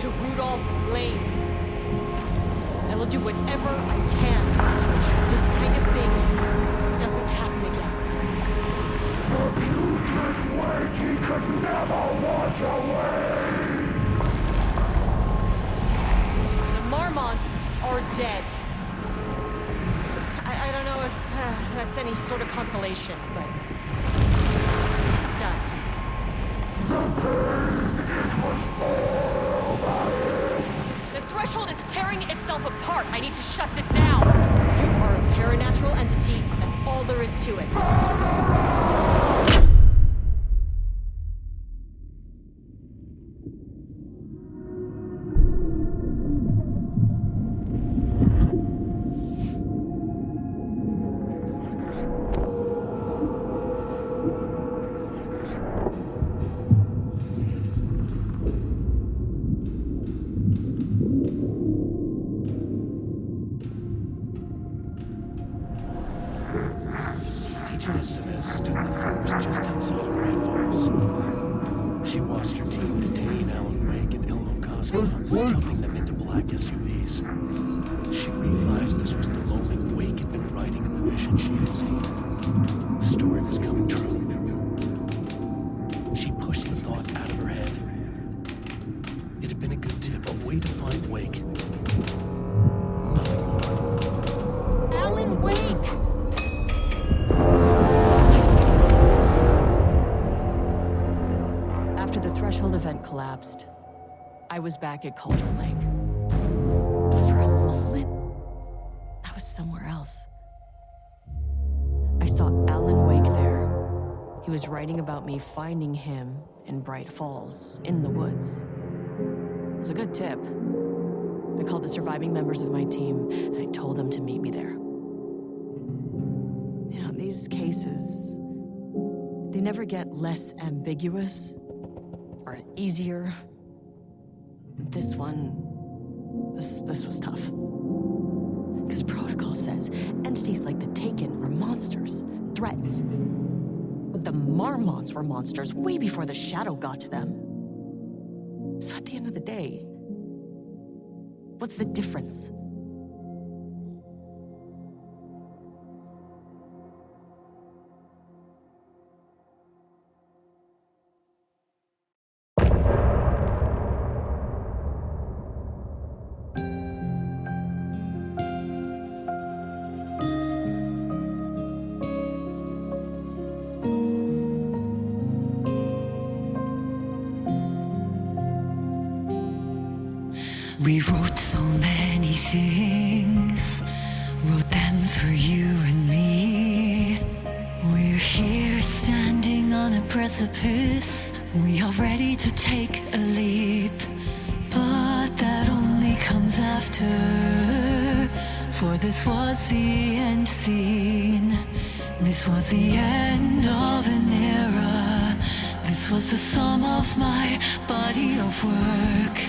to Rudolph Lane. I will do whatever I can to make sure this kind of thing doesn't happen again. The putrid weight he could never wash away! The Marmonts are dead. I don't know if that's any sort of consolation, but it's done. The pain, it was all over him! The threshold is tearing itself apart. I need to shut this down. You are a paranatural entity. That's all there is to it. Stood in the forest just outside of Great Falls. She watched her team detain Alan Wake and Elmo Cosmo, stuffing them into black SUVs. She realized this was the moment Wake had been writing in the vision she had seen. The story was coming true. She pushed the thought out of her head. It had been a good tip, a way to find Wake. Nothing more. Alan Wake! After the Threshold event collapsed, I was back at Cauldron Lake. But for a moment, I was somewhere else. I saw Alan Wake there. He was writing about me finding him in Bright Falls, in the woods. It was a good tip. I called the surviving members of my team, and I told them to meet me there. You know, these cases, they never get less ambiguous or easier. This one, this was tough. Because protocol says entities like the Taken are monsters, threats. But the Marmonts were monsters way before the Shadow got to them. So at the end of the day, what's the difference? We wrote so many things, wrote them for you and me. We're here standing on a precipice, we are ready to take a leap. But that only comes after, for this was the end scene. This was the end of an era. This was the sum of my body of work.